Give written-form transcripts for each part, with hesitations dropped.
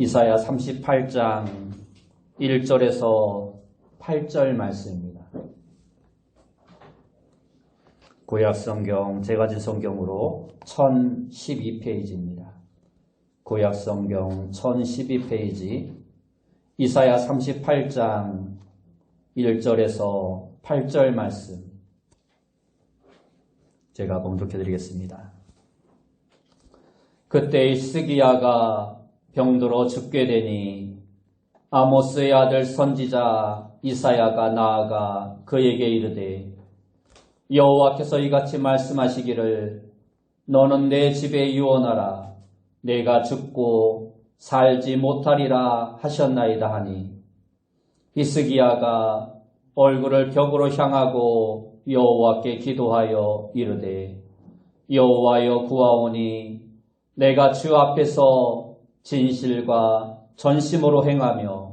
이사야 38장 1절에서 8절 말씀입니다. 구약성경 제가 진 성경으로 1012페이지입니다. 구약성경 1012페이지 이사야 38장 1절에서 8절 말씀 제가 봉독해 드리겠습니다. 그때 히스기야가 병들어 죽게 되니 아모스의 아들 선지자 이사야가 나아가 그에게 이르되 여호와께서 이같이 말씀하시기를 너는 내 집에 유언하라 내가 죽고 살지 못하리라 하셨나이다 하니 히스기야가 얼굴을 벽으로 향하고 여호와께 기도하여 이르되 여호와여 구하오니 내가 주 앞에서 진실과 전심으로 행하며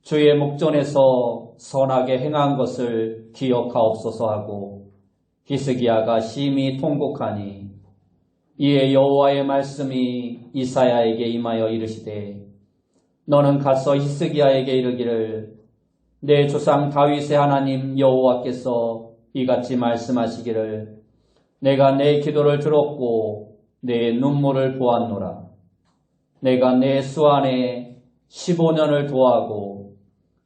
주의 목전에서 선하게 행한 것을 기억하옵소서 하고 히스기야가 심히 통곡하니 이에 여호와의 말씀이 이사야에게 임하여 이르시되 너는 가서 히스기야에게 이르기를 내 조상 다윗의 하나님 여호와께서 이같이 말씀하시기를 내가 내 기도를 들었고 내 눈물을 보았노라. 내가 내 수 안에 15년을 도하고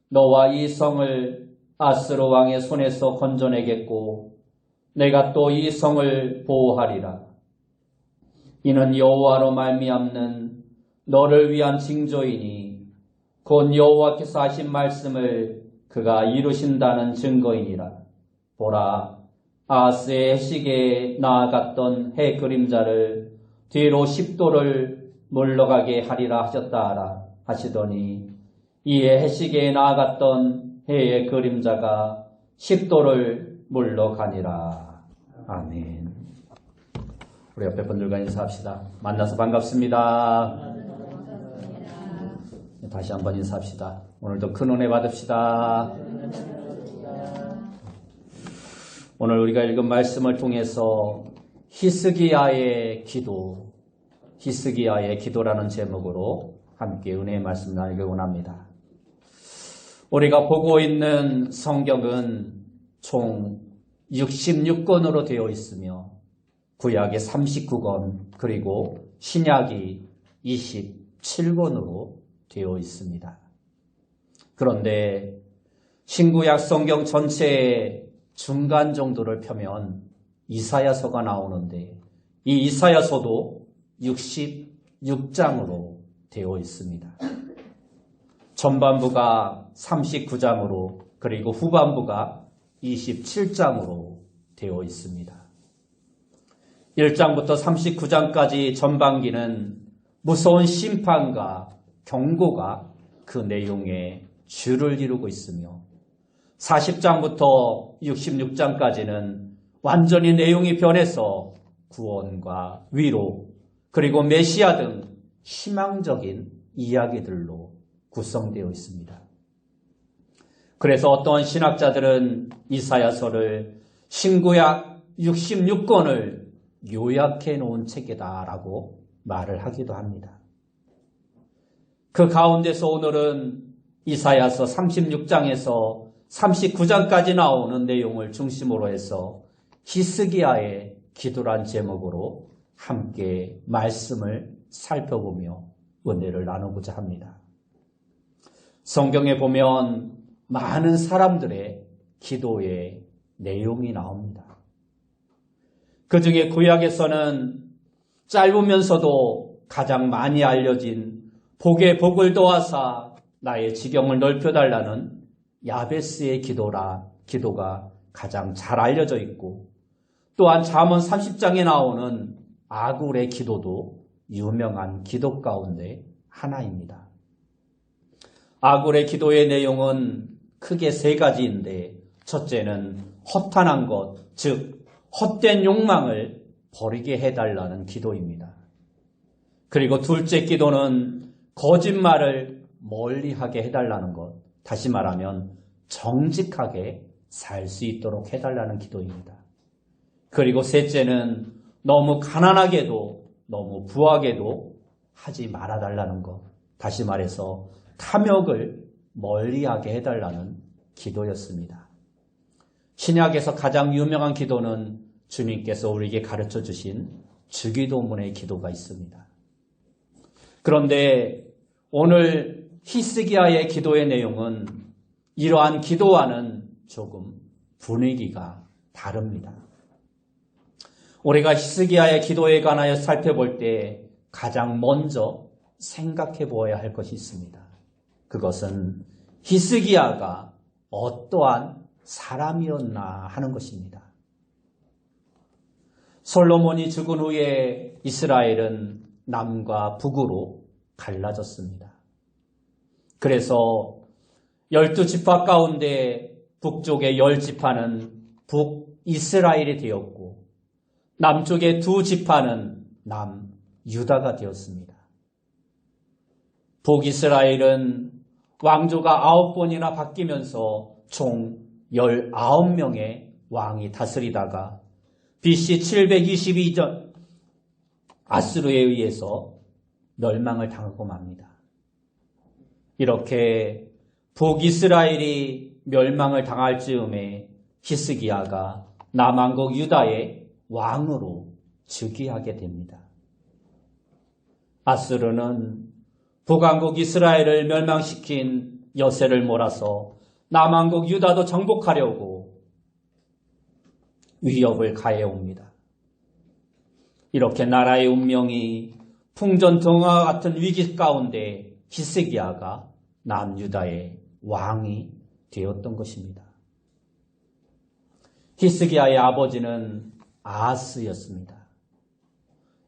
너와 이 성을 아스로 왕의 손에서 건져내겠고 내가 또 이 성을 보호하리라. 이는 여호와로 말미암는 너를 위한 징조이니 곧 여호와께서 하신 말씀을 그가 이루신다는 증거이니라. 보라, 아스의 해식에 나아갔던 해 그림자를 뒤로 10도를 물러가게 하리라 하셨다 하라 하시더니 이에 해식에 나아갔던 해의 그림자가 10도를 물러가니라. 아멘. 우리 옆에 분들과 인사합시다. 만나서 반갑습니다. 다시 한번 인사합시다. 오늘도 큰 은혜 받읍시다. 오늘 우리가 읽은 말씀을 통해서 히스기야의 기도라는 제목으로 함께 은혜의 말씀 나누기 원합니다. 우리가 보고 있는 성경은 총 66권으로 되어 있으며 구약이 39권 그리고 신약이 27권으로 되어 있습니다. 그런데 신구약 성경 전체의 중간 정도를 펴면 이사야서가 나오는데 이 이사야서도 66장으로 되어 있습니다. 전반부가 39장으로 그리고 후반부가 27장으로 되어 있습니다. 1장부터 39장까지 전반기는 무서운 심판과 경고가 그 내용의 주를 이루고 있으며 40장부터 66장까지는 완전히 내용이 변해서 구원과 위로 그리고 메시아 등 희망적인 이야기들로 구성되어 있습니다. 그래서 어떤 신학자들은 이사야서를 신구약 66권을 요약해 놓은 책이다라고 말을 하기도 합니다. 그 가운데서 오늘은 이사야서 36장에서 39장까지 나오는 내용을 중심으로 해서 히스기야의 기도란 제목으로 함께 말씀을 살펴보며 은혜를 나누고자 합니다. 성경에 보면 많은 사람들의 기도의 내용이 나옵니다. 그 중에 구약에서는 짧으면서도 가장 많이 알려진 복에 복을 더하사 나의 지경을 넓혀달라는 야베스의 기도가 가장 잘 알려져 있고 또한 잠언 30장에 나오는 아굴의 기도도 유명한 기도 가운데 하나입니다. 아굴의 기도의 내용은 크게 세 가지인데 첫째는 허탄한 것, 즉 헛된 욕망을 버리게 해달라는 기도입니다. 그리고 둘째 기도는 거짓말을 멀리하게 해달라는 것, 다시 말하면 정직하게 살 수 있도록 해달라는 기도입니다. 그리고 셋째는 너무 가난하게도 너무 부하게도 하지 말아달라는 것. 다시 말해서 탐욕을 멀리하게 해달라는 기도였습니다. 신약에서 가장 유명한 기도는 주님께서 우리에게 가르쳐 주신 주기도문의 기도가 있습니다. 그런데 오늘 히스기야의 기도의 내용은 이러한 기도와는 조금 분위기가 다릅니다. 우리가 히스기야의 기도에 관하여 살펴볼 때 가장 먼저 생각해 보아야 할 것이 있습니다. 그것은 히스기야가 어떠한 사람이었나 하는 것입니다. 솔로몬이 죽은 후에 이스라엘은 남과 북으로 갈라졌습니다. 그래서 12지파 가운데 북쪽의 10지파는 북이스라엘이 되었고 남쪽의 2지파는 남유다가 되었습니다. 북이스라엘은 왕조가 9번이나 바뀌면서 총 19명의 왕이 다스리다가 BC 722년 아수르에 의해서 멸망을 당하고 맙니다. 이렇게 북이스라엘이 멸망을 당할 즈음에 히스기야가 남왕국 유다의 왕으로 즉위하게 됩니다. 아수르는 북왕국 이스라엘을 멸망시킨 여세를 몰아서 남왕국 유다도 정복하려고 위협을 가해옵니다. 이렇게 나라의 운명이 풍전등화와 같은 위기 가운데 히스기야가 남유다의 왕이 되었던 것입니다. 히스기야의 아버지는 아하스였습니다.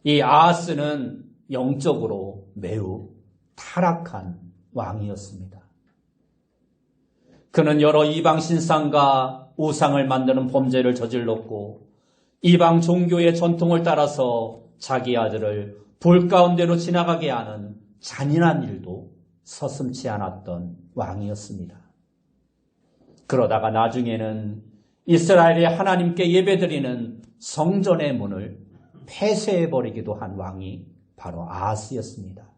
이 아하스는 영적으로 매우 타락한 왕이었습니다. 그는 여러 이방 신상과 우상을 만드는 범죄를 저질렀고 이방 종교의 전통을 따라서 자기 아들을 불 가운데로 지나가게 하는 잔인한 일도 서슴지 않았던 왕이었습니다. 그러다가 나중에는 이스라엘의 하나님께 예배드리는 성전의 문을 폐쇄해버리기도 한 왕이 바로 아하스였습니다.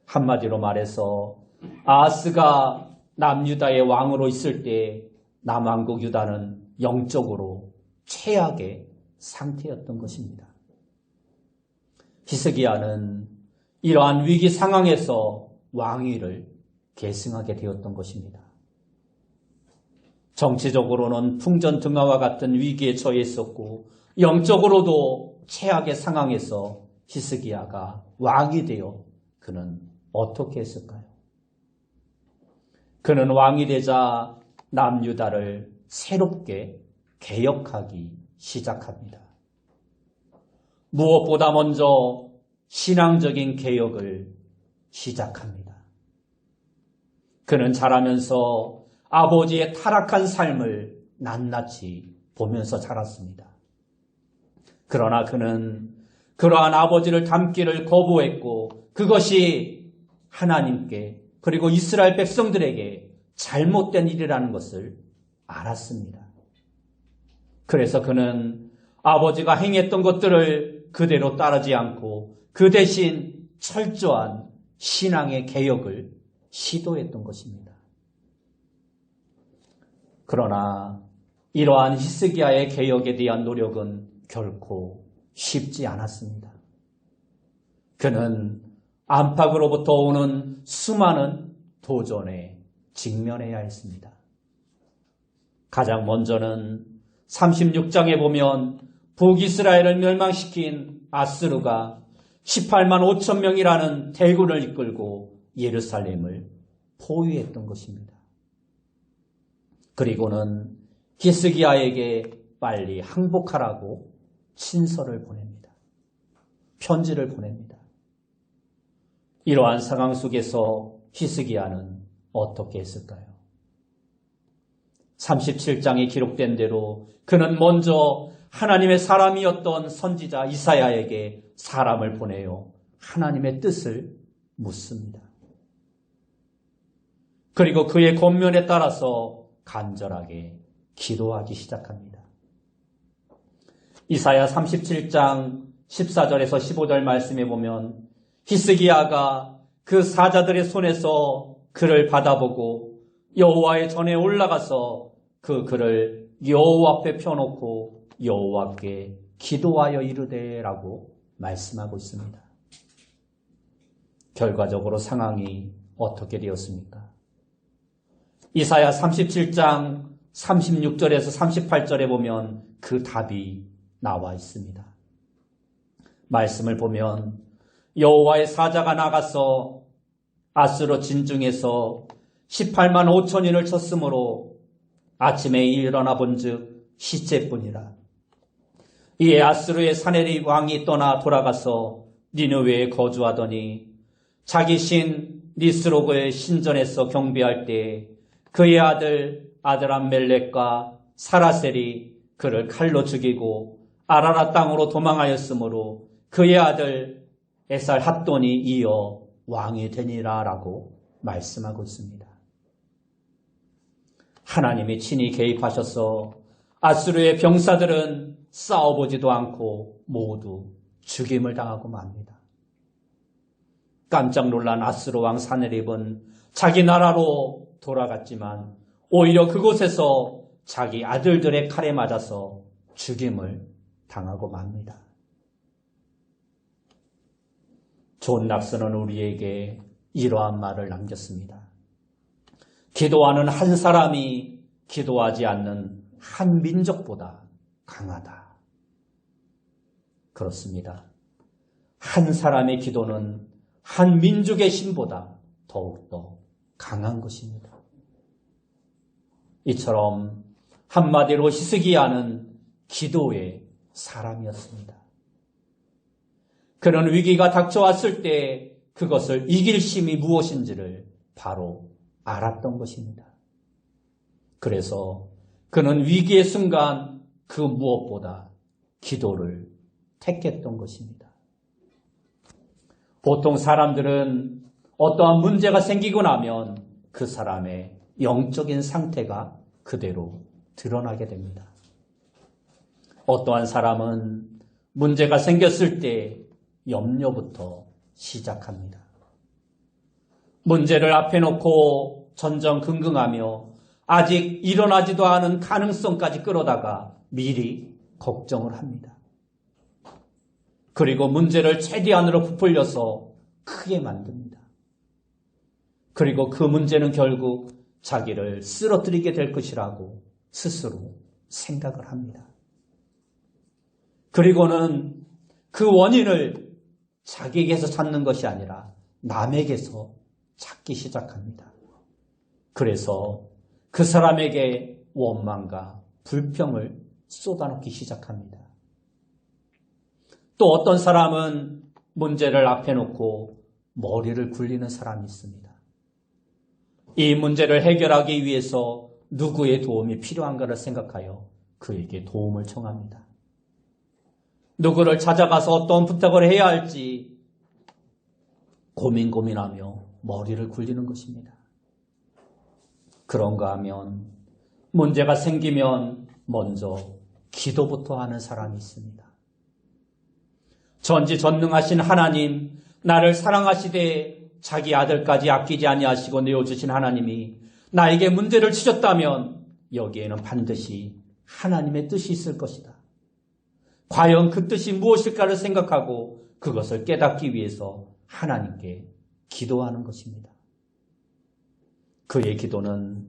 한마디로 말해서 아하스가 남유다의 왕으로 있을 때 남왕국 유다는 영적으로 최악의 상태였던 것입니다. 히스기야는 이러한 위기 상황에서 왕위를 계승하게 되었던 것입니다. 정치적으로는 풍전등화와 같은 위기에 처해 있었고 영적으로도 최악의 상황에서 히스기야가 왕이 되어 그는 어떻게 했을까요? 그는 왕이 되자 남유다를 새롭게 개혁하기 시작합니다. 무엇보다 먼저 신앙적인 개혁을 시작합니다. 그는 자라면서 아버지의 타락한 삶을 낱낱이 보면서 자랐습니다. 그러나 그는 그러한 아버지를 닮기를 거부했고 그것이 하나님께 그리고 이스라엘 백성들에게 잘못된 일이라는 것을 알았습니다. 그래서 그는 아버지가 행했던 것들을 그대로 따르지 않고 그 대신 철저한 신앙의 개혁을 시도했던 것입니다. 그러나 이러한 히스기야의 개혁에 대한 노력은 결코 쉽지 않았습니다. 그는 안팎으로부터 오는 수많은 도전에 직면해야 했습니다. 가장 먼저는 36장에 보면 북이스라엘을 멸망시킨 아스루가 18만 5천 명이라는 대군을 이끌고 예루살렘을 포위했던 것입니다. 그리고는 히스기야에게 빨리 항복하라고 친서를 보냅니다. 편지를 보냅니다. 이러한 상황 속에서 히스기야는 어떻게 했을까요? 37장에 기록된 대로 그는 먼저 하나님의 사람이었던 선지자 이사야에게 사람을 보내어 하나님의 뜻을 묻습니다. 그리고 그의 권면에 따라서 간절하게 기도하기 시작합니다. 이사야 37장 14절에서 15절 말씀에 보면 히스기야가 그 사자들의 손에서 그를 받아보고 여호와의 전에 올라가서 그 글을 여호와 앞에 펴놓고 여호와께 기도하여 이르되라고 말씀하고 있습니다. 결과적으로 상황이 어떻게 되었습니까? 이사야 37장 36절에서 38절에 보면 그 답이 나와 있습니다. 말씀을 보면 여호와의 사자가 나가서 아수르 진중에서 18만 5천인을 쳤으므로 아침에 일어나 본즉 시체뿐이라. 이에 아수르의 사네립 왕이 떠나 돌아가서 니느웨에 거주하더니 자기 신 니스로그의 신전에서 경배할 때 그의 아들 아드람멜렉과 사라셀이 그를 칼로 죽이고 아라라 땅으로 도망하였으므로 그의 아들 에살 핫돈이 이어 왕이 되니라라고 말씀하고 있습니다. 하나님이 친히 개입하셔서 아수르의 병사들은 싸워보지도 않고 모두 죽임을 당하고 맙니다. 깜짝 놀란 아수르 왕 사네립은 자기 나라로 돌아갔지만 오히려 그곳에서 자기 아들들의 칼에 맞아서 죽임을 당하고 맙니다. 존 낙서는 우리에게 이러한 말을 남겼습니다. 기도하는 한 사람이 기도하지 않는 한 민족보다 강하다. 그렇습니다. 한 사람의 기도는 한 민족의 신보다 더욱더 강한 것입니다. 이처럼 한마디로 히스기야는 기도의 사람이었습니다. 그는 위기가 닥쳐왔을 때 그것을 이길 힘이 무엇인지를 바로 알았던 것입니다. 그래서 그는 위기의 순간 그 무엇보다 기도를 택했던 것입니다. 보통 사람들은 어떠한 문제가 생기고 나면 그 사람의 영적인 상태가 그대로 드러나게 됩니다. 어떠한 사람은 문제가 생겼을 때 염려부터 시작합니다. 문제를 앞에 놓고 전전긍긍하며 아직 일어나지도 않은 가능성까지 끌어다가 미리 걱정을 합니다. 그리고 문제를 최대한으로 부풀려서 크게 만듭니다. 그리고 그 문제는 결국 자기를 쓰러뜨리게 될 것이라고 스스로 생각을 합니다. 그리고는 그 원인을 자기에게서 찾는 것이 아니라 남에게서 찾기 시작합니다. 그래서 그 사람에게 원망과 불평을 쏟아놓기 시작합니다. 또 어떤 사람은 문제를 앞에 놓고 머리를 굴리는 사람이 있습니다. 이 문제를 해결하기 위해서 누구의 도움이 필요한가를 생각하여 그에게 도움을 청합니다. 누구를 찾아가서 어떤 부탁을 해야 할지 고민하며 머리를 굴리는 것입니다. 그런가 하면 문제가 생기면 먼저 기도부터 하는 사람이 있습니다. 전지전능하신 하나님, 나를 사랑하시되 자기 아들까지 아끼지 아니하시고 내어주신 하나님이 나에게 문제를 주셨다면 여기에는 반드시 하나님의 뜻이 있을 것이다. 과연 그 뜻이 무엇일까를 생각하고 그것을 깨닫기 위해서 하나님께 기도하는 것입니다. 그의 기도는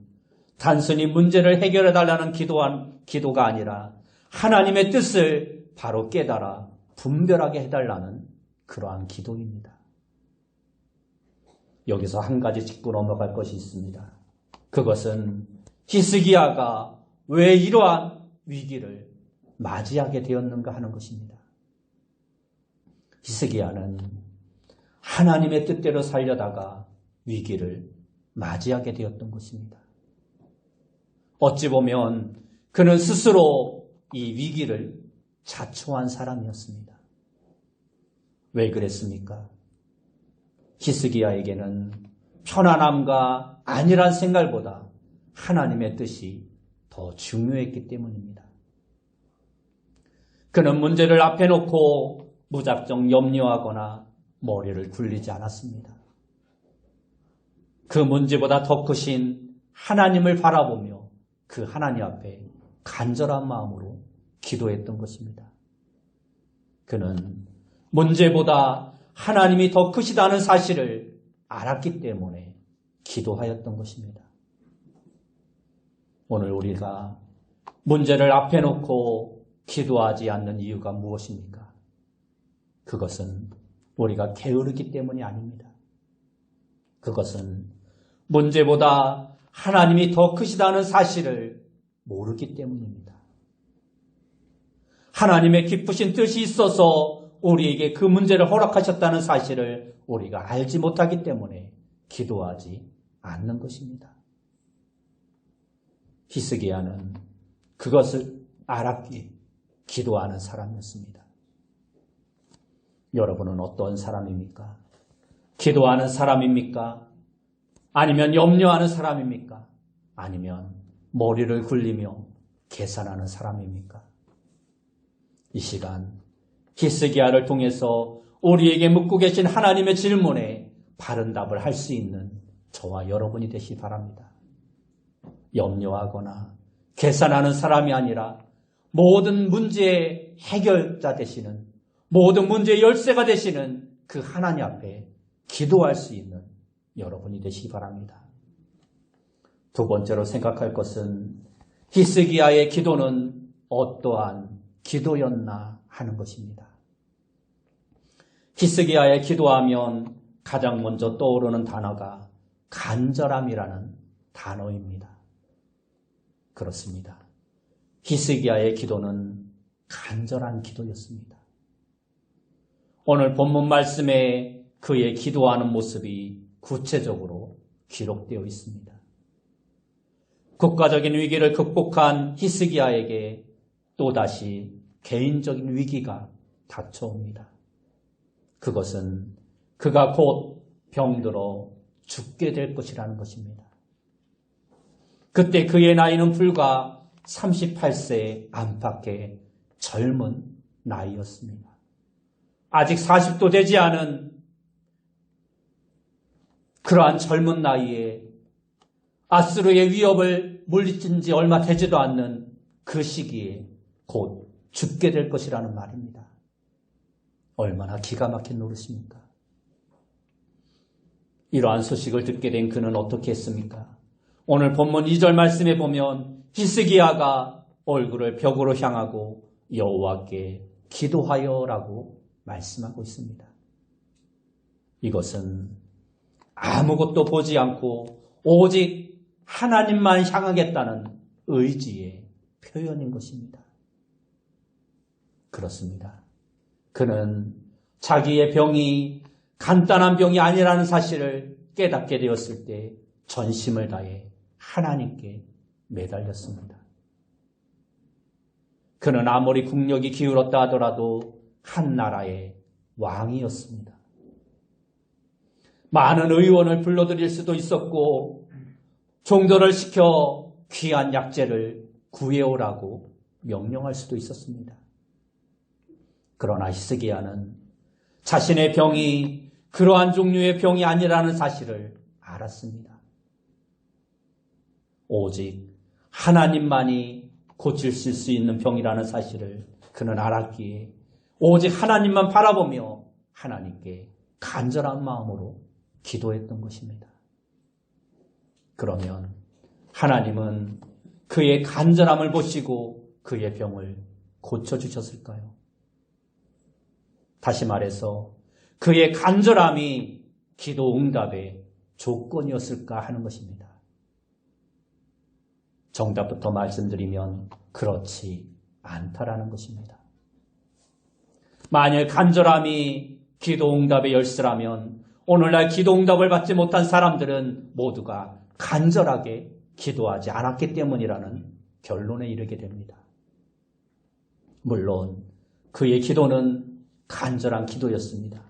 단순히 문제를 해결해달라는 기도가 아니라 하나님의 뜻을 바로 깨달아 분별하게 해달라는 그러한 기도입니다. 여기서 한 가지 짚고 넘어갈 것이 있습니다. 그것은 히스기야가 왜 이러한 위기를 맞이하게 되었는가 하는 것입니다. 히스기야는 하나님의 뜻대로 살려다가 위기를 맞이하게 되었던 것입니다. 어찌 보면 그는 스스로 이 위기를 자초한 사람이었습니다. 왜 그랬습니까? 히스기야에게는 편안함과 안일한 생활보다 하나님의 뜻이 더 중요했기 때문입니다. 그는 문제를 앞에 놓고 무작정 염려하거나 머리를 굴리지 않았습니다. 그 문제보다 더 크신 하나님을 바라보며 그 하나님 앞에 간절한 마음으로 기도했던 것입니다. 그는 문제보다 하나님이 더 크시다는 사실을 알았기 때문에 기도하였던 것입니다. 오늘 우리가 문제를 앞에 놓고 기도하지 않는 이유가 무엇입니까? 그것은 우리가 게으르기 때문이 아닙니다. 그것은 문제보다 하나님이 더 크시다는 사실을 모르기 때문입니다. 하나님의 기쁘신 뜻이 있어서 우리에게 그 문제를 허락하셨다는 사실을 우리가 알지 못하기 때문에 기도하지 않는 것입니다. 히스기야는 그것을 알았기에 기도하는 사람이었습니다. 여러분은 어떤 사람입니까? 기도하는 사람입니까? 아니면 염려하는 사람입니까? 아니면 머리를 굴리며 계산하는 사람입니까? 이 시간 히스기야를 통해서 우리에게 묻고 계신 하나님의 질문에 바른 답을 할 수 있는 저와 여러분이 되시 바랍니다. 염려하거나 계산하는 사람이 아니라 모든 문제의 해결자 되시는, 모든 문제의 열쇠가 되시는 그 하나님 앞에 기도할 수 있는 여러분이 되시기 바랍니다. 두 번째로 생각할 것은 히스기야의 기도는 어떠한 기도였나 하는 것입니다. 히스기야의 기도하면 가장 먼저 떠오르는 단어가 간절함이라는 단어입니다. 그렇습니다. 히스기야의 기도는 간절한 기도였습니다. 오늘 본문 말씀에 그의 기도하는 모습이 구체적으로 기록되어 있습니다. 국가적인 위기를 극복한 히스기야에게 또다시 개인적인 위기가 닥쳐옵니다. 그것은 그가 곧 병들어 죽게 될 것이라는 것입니다. 그때 그의 나이는 불과 38세 안팎의 젊은 나이였습니다. 아직 40도 되지 않은 그러한 젊은 나이에 아수르의 위협을 물리친 지 얼마 되지도 않는 그 시기에 곧 죽게 될 것이라는 말입니다. 얼마나 기가 막힌 노릇입니까? 이러한 소식을 듣게 된 그는 어떻게 했습니까? 오늘 본문 2절 말씀에 보면 히스기야가 얼굴을 벽으로 향하고 여호와께 기도하여라고 말씀하고 있습니다. 이것은 아무것도 보지 않고 오직 하나님만 향하겠다는 의지의 표현인 것입니다. 그렇습니다. 그는 자기의 병이 간단한 병이 아니라는 사실을 깨닫게 되었을 때 전심을 다해 하나님께 매달렸습니다. 그는 아무리 국력이 기울었다 하더라도 한 나라의 왕이었습니다. 많은 의원을 불러들일 수도 있었고 종도를 시켜 귀한 약재를 구해오라고 명령할 수도 있었습니다. 그러나 히스기야는 자신의 병이 그러한 종류의 병이 아니라는 사실을 알았습니다. 오직 하나님만이 고칠 수 있는 병이라는 사실을 그는 알았기에 오직 하나님만 바라보며 하나님께 간절한 마음으로 기도했던 것입니다. 그러면 하나님은 그의 간절함을 보시고 그의 병을 고쳐주셨을까요? 다시 말해서 그의 간절함이 기도 응답의 조건이었을까 하는 것입니다. 정답부터 말씀드리면 그렇지 않다라는 것입니다. 만일 간절함이 기도 응답의 열쇠라면 오늘날 기도 응답을 받지 못한 사람들은 모두가 간절하게 기도하지 않았기 때문이라는 결론에 이르게 됩니다. 물론 그의 기도는 간절한 기도였습니다.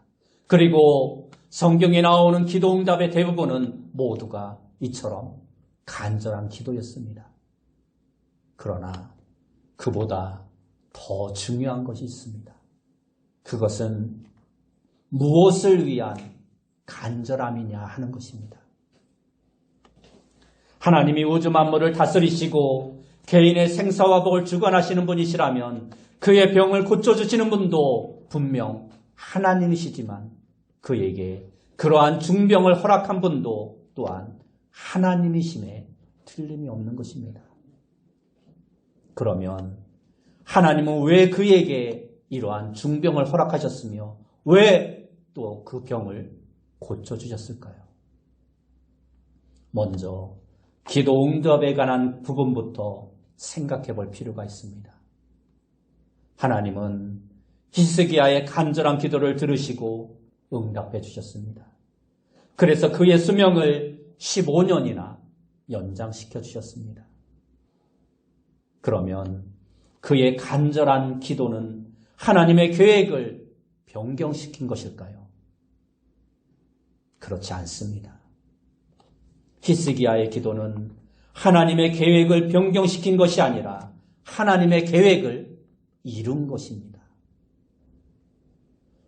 그리고 성경에 나오는 기도 응답의 대부분은 모두가 이처럼 간절한 기도였습니다. 그러나 그보다 더 중요한 것이 있습니다. 그것은 무엇을 위한 간절함이냐 하는 것입니다. 하나님이 우주 만물을 다스리시고 개인의 생사와 복을 주관하시는 분이시라면 그의 병을 고쳐주시는 분도 분명 하나님이시지만 그에게 그러한 중병을 허락한 분도 또한 하나님이심에 틀림이 없는 것입니다. 그러면 하나님은 왜 그에게 이러한 중병을 허락하셨으며 왜 또 그 병을 고쳐주셨을까요? 먼저 기도 응답에 관한 부분부터 생각해 볼 필요가 있습니다. 하나님은 히스기야의 간절한 기도를 들으시고 응답해 주셨습니다. 그래서 그의 수명을 15년이나 연장시켜 주셨습니다. 그러면 그의 간절한 기도는 하나님의 계획을 변경시킨 것일까요? 그렇지 않습니다. 히스기야의 기도는 하나님의 계획을 변경시킨 것이 아니라 하나님의 계획을 이룬 것입니다.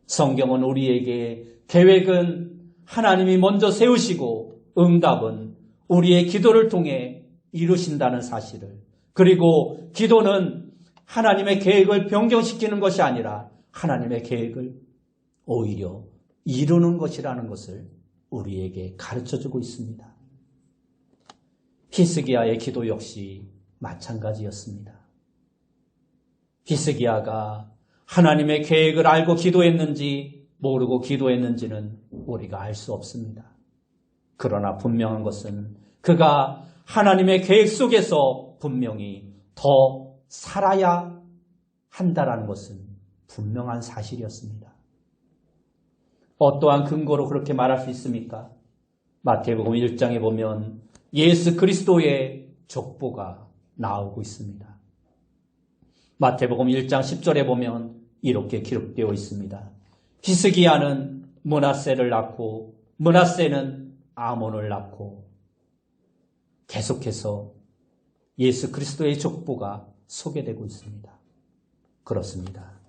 성경은 우리에게 계획은 하나님이 먼저 세우시고 응답은 우리의 기도를 통해 이루신다는 사실을, 그리고 기도는 하나님의 계획을 변경시키는 것이 아니라 하나님의 계획을 오히려 이루는 것이라는 것을 우리에게 가르쳐주고 있습니다. 히스기야의 기도 역시 마찬가지였습니다. 히스기야가 하나님의 계획을 알고 기도했는지 모르고 기도했는지는 우리가 알 수 없습니다. 그러나 분명한 것은 그가 하나님의 계획 속에서 분명히 더 살아야 한다라는 것은 분명한 사실이었습니다. 어떠한 근거로 그렇게 말할 수 있습니까? 마태복음 1장에 보면 예수 그리스도의 족보가 나오고 있습니다. 마태복음 1장 10절에 보면 이렇게 기록되어 있습니다. 히스기야는 므낫세를 낳고 므낫세는 아몬을 낳고, 계속해서 예수 그리스도의 족보가 소개되고 있습니다. 그렇습니다.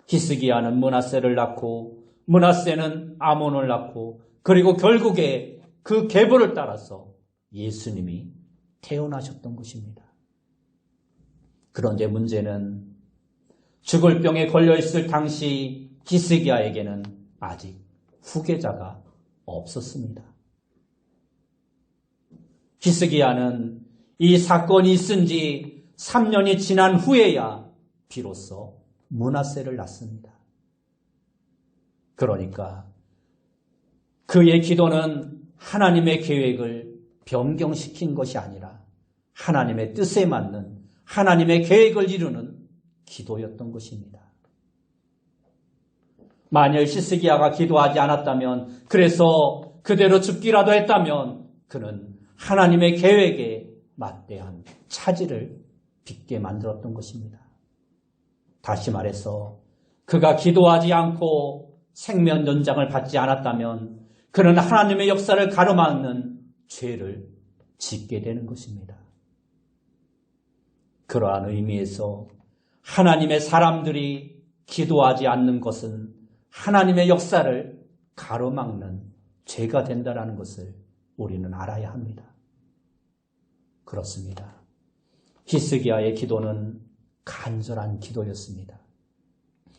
히스기야는 므낫세를 낳고 므낫세는 아몬을 낳고, 그리고 결국에 그 계보를 따라서 예수님이 태어나셨던 것입니다. 그런데 문제는 죽을 병에 걸려있을 당시 히스기야에게는 아직 후계자가 없었습니다. 히스기야는 이 사건이 있은 지 3년이 지난 후에야 비로소 므낫세를 낳습니다. 그러니까 그의 기도는 하나님의 계획을 변경시킨 것이 아니라 하나님의 뜻에 맞는 하나님의 계획을 이루는 기도였던 것입니다. 만일 히스기야가 기도하지 않았다면, 그래서 그대로 죽기라도 했다면 그는 하나님의 계획에 맞대한 차질을 빚게 만들었던 것입니다. 다시 말해서 그가 기도하지 않고 생명 연장을 받지 않았다면 그는 하나님의 역사를 가로막는 죄를 짓게 되는 것입니다. 그러한 의미에서 하나님의 사람들이 기도하지 않는 것은 하나님의 역사를 가로막는 죄가 된다는 것을 우리는 알아야 합니다. 그렇습니다. 히스기야의 기도는 간절한 기도였습니다.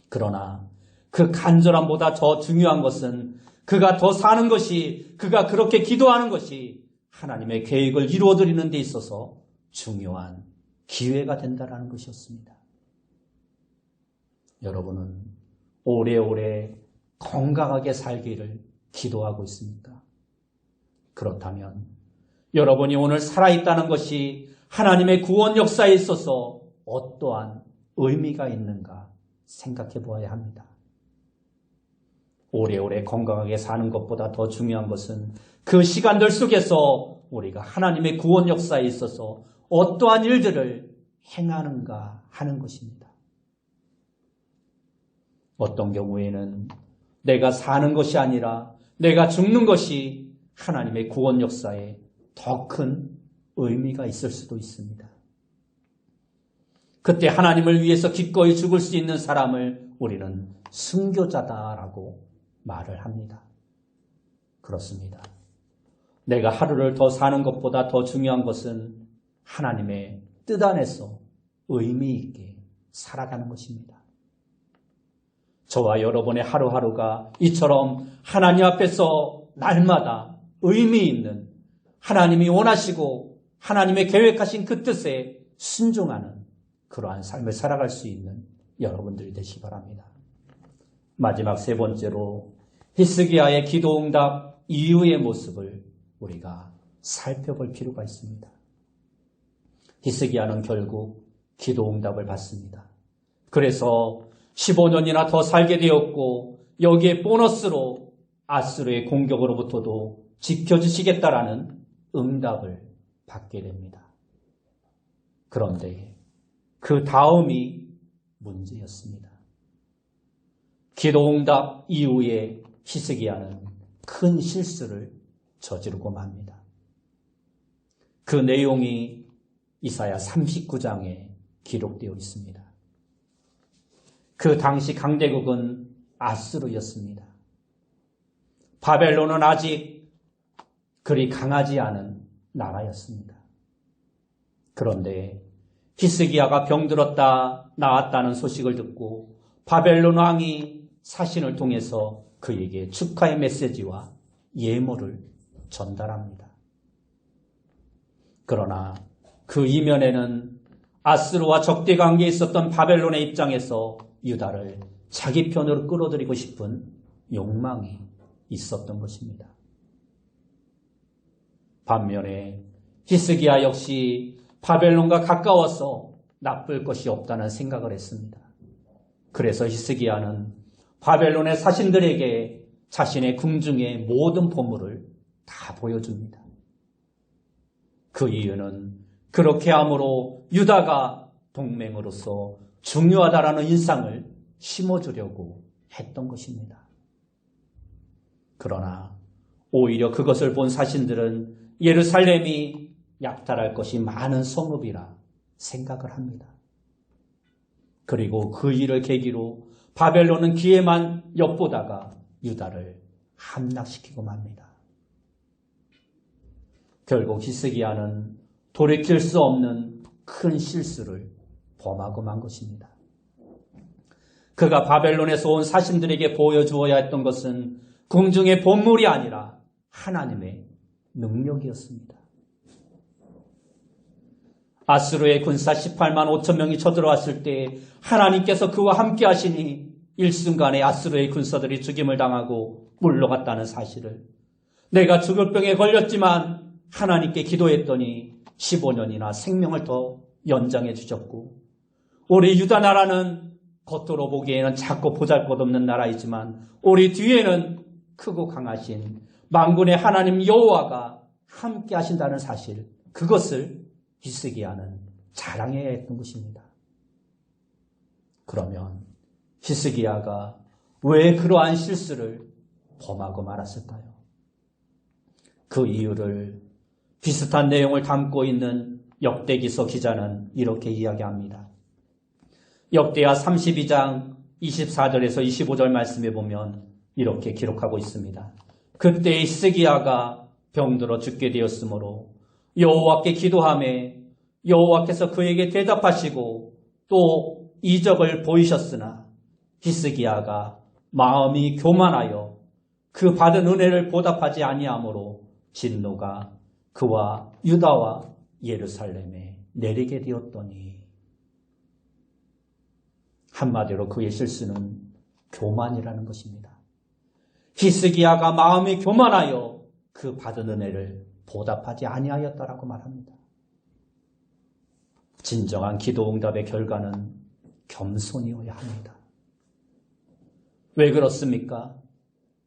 그러나 그 간절함보다 더 중요한 것은 그가 더 사는 것이, 그가 그렇게 기도하는 것이 하나님의 계획을 이루어드리는 데 있어서 중요한 기회가 된다는 것이었습니다. 여러분은 오래오래 건강하게 살기를 기도하고 있습니까? 그렇다면 여러분이 오늘 살아있다는 것이 하나님의 구원 역사에 있어서 어떠한 의미가 있는가 생각해 보아야 합니다. 오래오래 건강하게 사는 것보다 더 중요한 것은 그 시간들 속에서 우리가 하나님의 구원 역사에 있어서 어떠한 일들을 행하는가 하는 것입니다. 어떤 경우에는 내가 사는 것이 아니라 내가 죽는 것이 하나님의 구원 역사에 더 큰 의미가 있을 수도 있습니다. 그때 하나님을 위해서 기꺼이 죽을 수 있는 사람을 우리는 순교자다라고 말을 합니다. 그렇습니다. 내가 하루를 더 사는 것보다 더 중요한 것은 하나님의 뜻 안에서 의미 있게 살아가는 것입니다. 저와 여러분의 하루하루가 이처럼 하나님 앞에서 날마다 의미 있는, 하나님이 원하시고 하나님의 계획하신 그 뜻에 순종하는 그러한 삶을 살아갈 수 있는 여러분들이 되시기 바랍니다. 마지막 세 번째로 히스기야의 기도응답 이후의 모습을 우리가 살펴볼 필요가 있습니다. 히스기야는 결국 기도응답을 받습니다. 그래서 15년이나 더 살게 되었고 여기에 보너스로 아수르의 공격으로부터도 지켜주시겠다라는 응답을 받게 됩니다. 그런데 그 다음이 문제였습니다. 기도응답 이후에 히스기야는 큰 실수를 저지르고 맙니다. 그 내용이 이사야 39장에 기록되어 있습니다. 그 당시 강대국은 아수르였습니다. 바벨론은 아직 그리 강하지 않은 나라였습니다. 그런데 히스기야가 병들었다 나았다는 소식을 듣고 바벨론 왕이 사신을 통해서 그에게 축하의 메시지와 예물을 전달합니다. 그러나 그 이면에는 아수르와 적대 관계에 있었던 바벨론의 입장에서 유다를 자기 편으로 끌어들이고 싶은 욕망이 있었던 것입니다. 반면에 히스기야 역시 바벨론과 가까워서 나쁠 것이 없다는 생각을 했습니다. 그래서 히스기야는 바벨론의 사신들에게 자신의 궁중의 모든 보물을 다 보여줍니다. 그 이유는 그렇게 함으로 유다가 동맹으로서 중요하다라는 인상을 심어주려고 했던 것입니다. 그러나 오히려 그것을 본 사신들은 예루살렘이 약탈할 것이 많은 성읍이라 생각을 합니다. 그리고 그 일을 계기로 바벨론은 기회만 엿보다가 유다를 함락시키고 맙니다. 결국 히스기야는 돌이킬 수 없는 큰 실수를 범하고 만 것입니다. 그가 바벨론에서 온 사신들에게 보여주어야 했던 것은 궁중의 본물이 아니라 하나님의 능력이었습니다. 아수르의 군사 18만 5천 명이 쳐들어왔을 때 하나님께서 그와 함께 하시니 일순간에 아수르의 군사들이 죽임을 당하고 물러갔다는 사실을, 내가 죽을 병에 걸렸지만 하나님께 기도했더니 15년이나 생명을 더 연장해 주셨고, 우리 유다 나라는 겉으로 보기에는 작고 보잘것없는 나라이지만 우리 뒤에는 크고 강하신 만군의 하나님 여호와가 함께 하신다는 사실, 그것을 히스기야는 자랑해야 했던 것입니다. 그러면 히스기야가 왜 그러한 실수를 범하고 말았을까요? 그 이유를 비슷한 내용을 담고 있는 역대기서 기자는 이렇게 이야기합니다. 역대하 32장 24절에서 25절 말씀에 보면 이렇게 기록하고 있습니다. 그때 히스기야가 병들어 죽게 되었으므로 여호와께 기도하매 여호와께서 그에게 대답하시고 또 이적을 보이셨으나 히스기야가 마음이 교만하여 그 받은 은혜를 보답하지 아니하므로 진노가 그와 유다와 예루살렘에 내리게 되었더니, 한마디로 그의 실수는 교만이라는 것입니다. 히스기야가 마음이 교만하여 그 받은 은혜를 보답하지 아니하였다라고 말합니다. 진정한 기도응답의 결과는 겸손이어야 합니다. 왜 그렇습니까?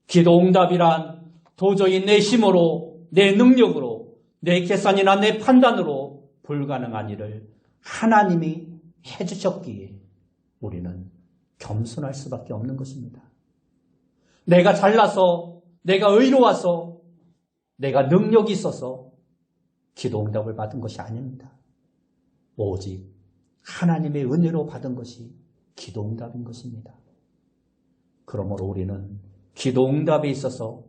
기도응답이란 도저히 내 힘으로, 내 능력으로, 내 계산이나 내 판단으로 불가능한 일을 하나님이 해주셨기에 우리는 겸손할 수밖에 없는 것입니다. 내가 잘나서, 내가 의로워서, 내가 능력이 있어서 기도응답을 받은 것이 아닙니다. 오직 하나님의 은혜로 받은 것이 기도응답인 것입니다. 그러므로 우리는 기도응답에 있어서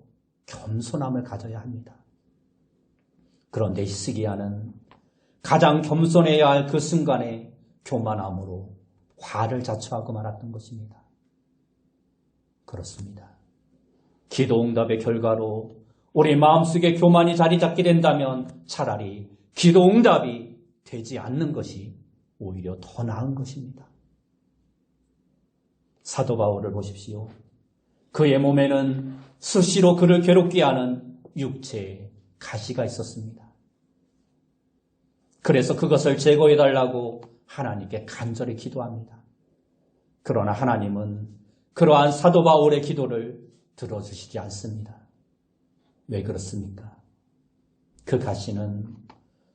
겸손함을 가져야 합니다. 그런데 히스기야는 가장 겸손해야 할 그 순간에 교만함으로 화를 자초하고 말았던 것입니다. 그렇습니다. 기도 응답의 결과로 우리 마음속에 교만이 자리 잡게 된다면 차라리 기도 응답이 되지 않는 것이 오히려 더 나은 것입니다. 사도 바울을 보십시오. 그의 몸에는 수시로 그를 괴롭게 하는 육체의 가시가 있었습니다. 그래서 그것을 제거해달라고 하나님께 간절히 기도합니다. 그러나 하나님은 그러한 사도 바울의 기도를 들어주시지 않습니다. 왜 그렇습니까? 그 가시는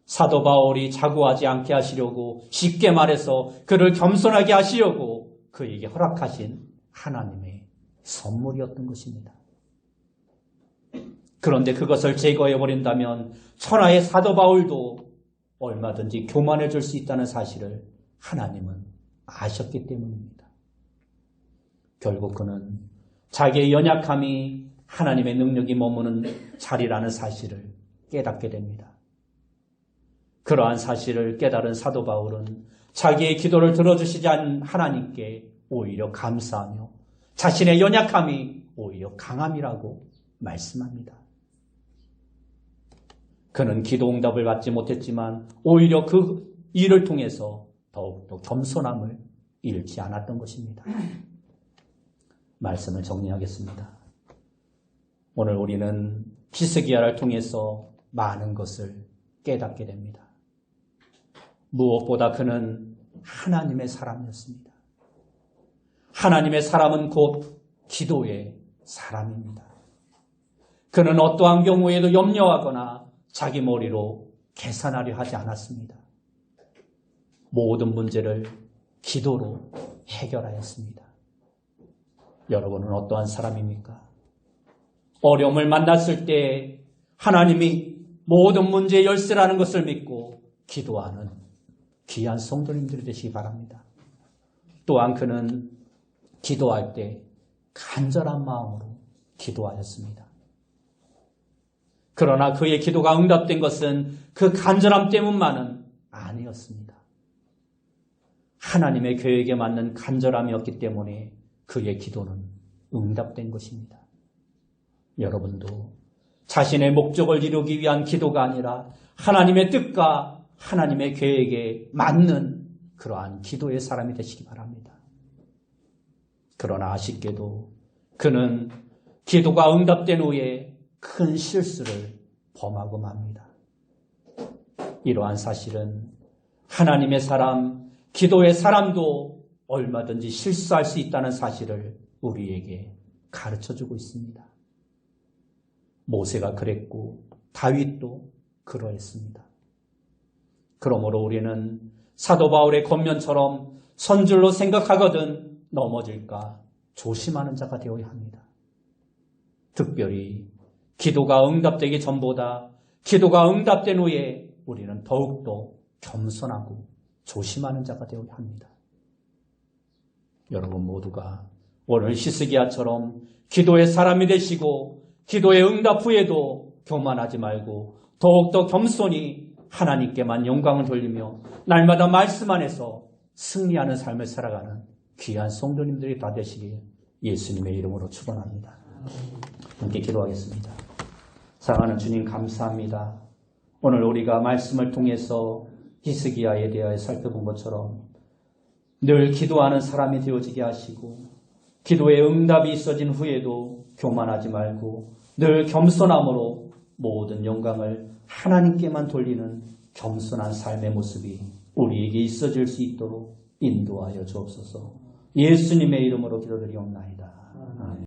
사도 바울이 자고하지 않게 하시려고, 쉽게 말해서 그를 겸손하게 하시려고 그에게 허락하신 하나님의 선물이었던 것입니다. 그런데 그것을 제거해버린다면 천하의 사도 바울도 얼마든지 교만해질 수 있다는 사실을 하나님은 아셨기 때문입니다. 결국 그는 자기의 연약함이 하나님의 능력이 머무는 자리라는 사실을 깨닫게 됩니다. 그러한 사실을 깨달은 사도 바울은 자기의 기도를 들어주시지 않은 하나님께 오히려 감사하며 자신의 연약함이 오히려 강함이라고 말씀합니다. 그는 기도 응답을 받지 못했지만 오히려 그 일을 통해서 더욱더 겸손함을 잃지 않았던 것입니다. 말씀을 정리하겠습니다. 오늘 우리는 히스기야를 통해서 많은 것을 깨닫게 됩니다. 무엇보다 그는 하나님의 사람이었습니다. 하나님의 사람은 곧 기도의 사람입니다. 그는 어떠한 경우에도 염려하거나 자기 머리로 계산하려 하지 않았습니다. 모든 문제를 기도로 해결하였습니다. 여러분은 어떠한 사람입니까? 어려움을 만났을 때 하나님이 모든 문제의 열쇠라는 것을 믿고 기도하는 귀한 성도님들이 되시기 바랍니다. 또한 그는 기도할 때 간절한 마음으로 기도하였습니다. 그러나 그의 기도가 응답된 것은 그 간절함 때문만은 아니었습니다. 하나님의 계획에 맞는 간절함이었기 때문에 그의 기도는 응답된 것입니다. 여러분도 자신의 목적을 이루기 위한 기도가 아니라 하나님의 뜻과 하나님의 계획에 맞는 그러한 기도의 사람이 되시기 바랍니다. 그러나 아쉽게도 그는 기도가 응답된 후에 큰 실수를 범하고 맙니다. 이러한 사실은 하나님의 사람, 기도의 사람도 얼마든지 실수할 수 있다는 사실을 우리에게 가르쳐주고 있습니다. 모세가 그랬고 다윗도 그러했습니다. 그러므로 우리는 사도 바울의 권면처럼 선줄로 생각하거든 넘어질까 조심하는 자가 되어야 합니다. 특별히 기도가 응답되기 전보다 기도가 응답된 후에 우리는 더욱더 겸손하고 조심하는 자가 되어야 합니다. 여러분 모두가 오늘 히스기야처럼 기도의 사람이 되시고 기도의 응답 후에도 교만하지 말고 더욱더 겸손히 하나님께만 영광을 돌리며 날마다 말씀 안에서 승리하는 삶을 살아가는 귀한 성도님들이 다 되시길 예수님의 이름으로 축원합니다. 함께 기도하겠습니다. 사랑하는 주님 감사합니다. 오늘 우리가 말씀을 통해서 히스기야에 대하여 살펴본 것처럼 늘 기도하는 사람이 되어지게 하시고 기도의 응답이 있어진 후에도 교만하지 말고 늘 겸손함으로 모든 영광을 하나님께만 돌리는 겸손한 삶의 모습이 우리에게 있어질 수 있도록 인도하여 주옵소서. 예수님의 이름으로 기도드리옵나이다.